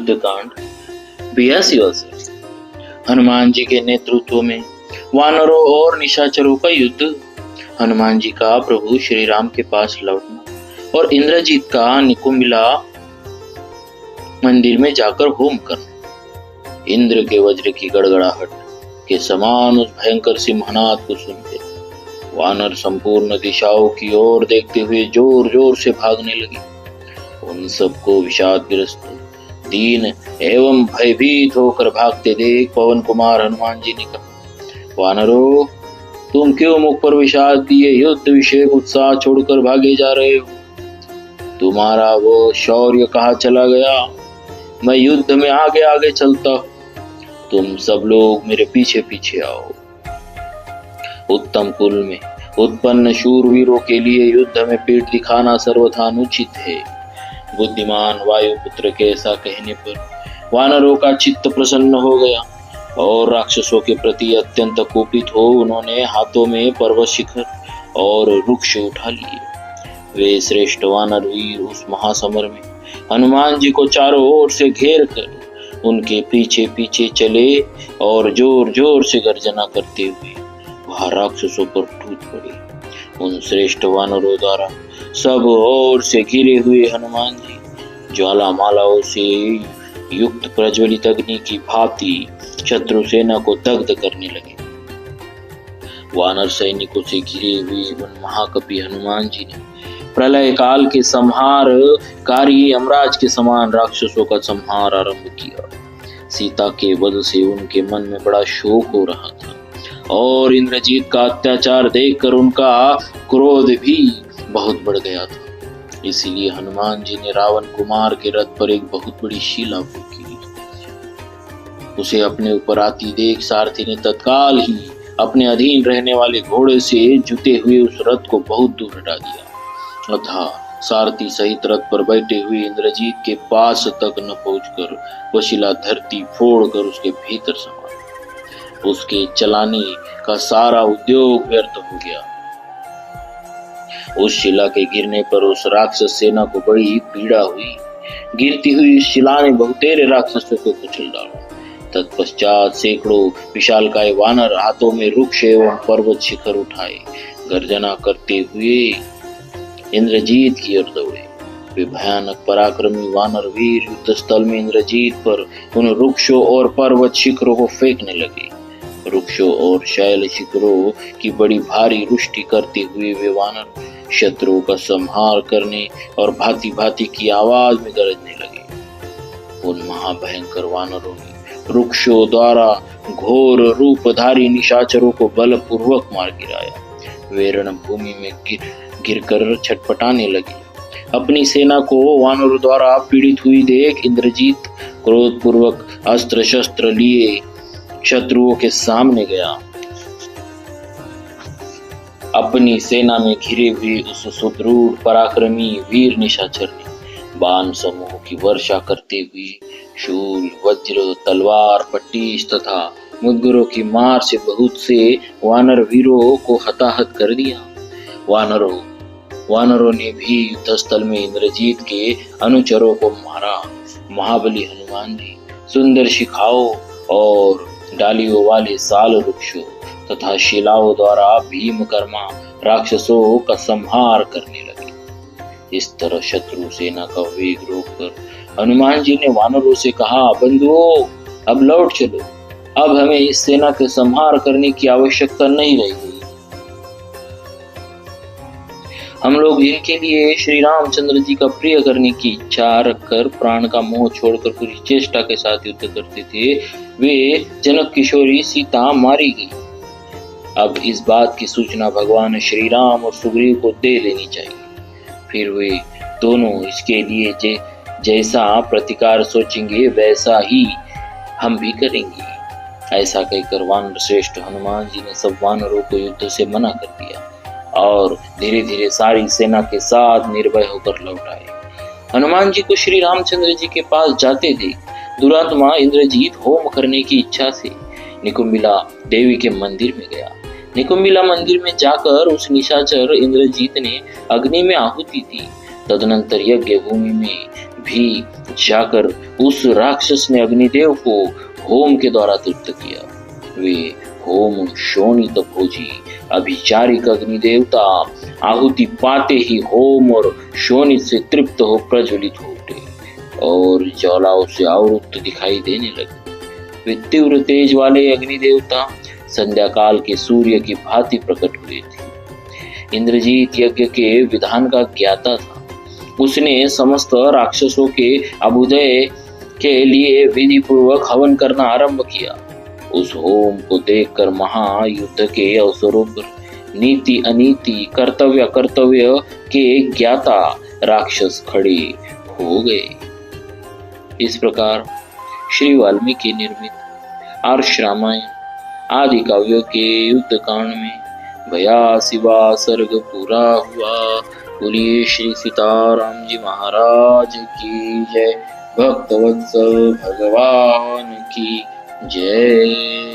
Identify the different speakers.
Speaker 1: युद्ध कांड 82 वर्ष। हनुमान जी के नेतृत्व में वानरों और निशाचरों का युद्ध। हनुमान जी का प्रभु श्री राम के पास लौटना और इंद्रजीत का निकुंभिला मंदिर में जाकर होम करना। इंद्र के वज्र की गड़गड़ाहट के समान उस भयंकर सिंहनाद को सुनते वानर संपूर्ण दिशाओं की ओर देखते हुए जोर जोर से भागने लगे। उन सबको विषादग्रस्त, दीन एवं भयभीत होकर भागते देख पवन कुमार हनुमान जी ने कहा, वानरों, तुम क्यों मुख पर विषाद दिए युद्ध विषय उत्साह छोड़कर भागे जा रहे हो? तुम्हारा वो शौर्य कहाँ चला गया? मैं युद्ध में आगे आगे चलता हूँ, तुम सब लोग मेरे पीछे पीछे आओ। उत्तम कुल में उत्पन्न शूरवीरों के लिए युद्ध में पीठ दिखाना सर्वथा अनुचित है। बुद्धिमान वायुपुत्र के ऐसा कहने पर वानरों का चित्त प्रसन्न हो गया और राक्षसों के प्रति अत्यंत कुपित हो उन्होंने हाथों में पर्वत शिखर और वृक्ष उठा लिए। वे श्रेष्ठ वानर वीर उस महासमर में हनुमान जी को चारों ओर से घेर कर उनके पीछे पीछे चले और जोर जोर से गर्जना करते हुए वह राक्षसों पर टूट पड़े। उन श्रेष्ठ वानरों द्वारा सब ओर से घिरे हुए हनुमान जी ज्वालामालाओं से युक्त प्रज्वलित अग्नि की भांति शत्रु सेना को दग्ध करने लगे। वानर सैनिकों से घिरे हुए उन महाकपि हनुमान जी ने प्रलय काल के संहारकारी यमराज के समान राक्षसों का संहार आरंभ किया। सीता के वध से उनके मन में बड़ा शोक हो रहा था और इंद्रजीत का अत्याचार देखकर उनका क्रोध भी बहुत बढ़ गया था। इसीलिए हनुमान जी ने रावण कुमार के रथ पर एक बहुत बड़ी शिला फूंकी। उसे अपने ऊपर आती देख सारथी ने तत्काल ही अपने अधीन रहने वाले घोड़े से जुते हुए उस रथ को बहुत दूर हटा दिया तथा सारथी सहित रथ पर बैठे हुए इंद्रजीत के पास तक न पहुंचकर वह शिला धरती फोड़कर उसके भीतर समा। उसके चलाने का सारा उद्योग व्यर्थ हो गया। उस शिला के गिरने पर उस राक्षस सेना को बड़ी पीड़ा हुई। गिरती हुई शिला ने बहुतेरे राक्षसों को कुचल डाला। तत्पश्चात सैकड़ों विशालकाय वानर हाथों में वृक्ष एवं पर्वत शिखर उठाए गर्जना करते हुए इंद्रजीत की ओर दौड़े। वे भयानक पराक्रमी वानर वीर युद्ध स्थल में इंद्रजीत पर उन वृक्षों और पर्वत शिखरों को फेंकने लगे। वृक्षों और शैल शिखरों की बड़ी भारी रुष्टि करते हुए वे वानर शत्रुओं का संहार करने और भांति भांति की आवाज में गरजने लगे। उन महाभयंकर वानरों ने वृक्षों द्वारा घोर रूपधारी निशाचरों को बलपूर्वक मार गिराया। वे रणभूमि में गिरकर छटपटाने लगे। अपनी सेना को वानरों द्वारा पीड़ित हुई देख इंद्रजीत क्रोधपूर्वक अस्त्र शस्त्र लिए शत्रुओं के सामने गया। अपनी सेना में घिरे हुए उस सुदृढ़ पराक्रमी वीर निशाचर ने बाण समूह की वर्षा करते हुए शूल, वज्र, तलवार, पट्टिश तथा मुद्गरों की मार से बहुत से वानर वीरों को हताहत कर दिया। वानरों ने भी युद्ध स्थल में इंद्रजीत के अनुचरों को मारा। महाबली हनुमान जी सुंदर शिखाओं और डालियों वाले साल वृक्षों तथा शिलाओं द्वारा भीमकर्मा राक्षसों का संहार करने लगे। इस तरह शत्रु सेना का वेग रोककर हनुमान जी ने वानरों से कहा, बंधुओं, अब लौट चलो। अब हमें इस सेना के संहार करने की आवश्यकता नहीं रह गई। हम लोग जिनके लिए श्री रामचंद्र जी का प्रिय करने की इच्छा रखकर प्राण का मोह छोड़कर पूरी चेष्टा के साथ युद्ध करते थे, वे जनक किशोरी सीता मारी गई। अब इस बात की सूचना भगवान श्री राम और सुग्रीव को दे देनी चाहिए। फिर वे दोनों इसके लिए जैसा प्रतिकार सोचेंगे वैसा ही हम भी करेंगे। ऐसा कहकर वानर श्रेष्ठ हनुमान जी ने सब वानरों को युद्ध से मना कर दिया और धीरे धीरे सारी सेना के साथ निर्भय होकर लौट आए। हनुमान जी को श्री रामचंद्र जी के पास जाते देख दुरात्मा इंद्रजीत होम करने की इच्छा से निकुंभिला देवी के मंदिर में गया। निकुंभिला मंदिर में जाकर उस निशाचर इंद्रजीत ने अग्नि में आहुति दी। तदनंतर यज्ञ भूमि में भी जाकर उस राक्षस ने अग्निदेव को होम के द्वारा तृप्त किया। वे होम शोणित भोजी अभिचारिक अग्निदेवता आहुति पाते ही होम और शोणित से तृप्त हो प्रज्वलित हो उठे और ज्वालाओं से आवृत दिखाई देने लगे। वे तीव्र तेज वाले अग्निदेवता संध्या काल के सूर्य की भांति प्रकट हुए थे। इंद्रजीत यज्ञ के विधान का ज्ञाता था। उसने समस्त राक्षसों के अभ्युदय के लिए विधि पूर्वक हवन करना आरंभ किया। उस होम को देखकर महायुद्ध के अवसरों पर नीति अनीति कर्तव्य अकर्तव्य के ज्ञाता राक्षस खड़े हो गए। इस प्रकार श्री वाल्मीकि निर्मित आर्ष रामायण आदि काव्यों के युद्ध कांड में 82वां सर्ग पूरा हुआ। बोलिए श्री सीताराम जी महाराज की जय। भक्तवत्सल भगवान की जय।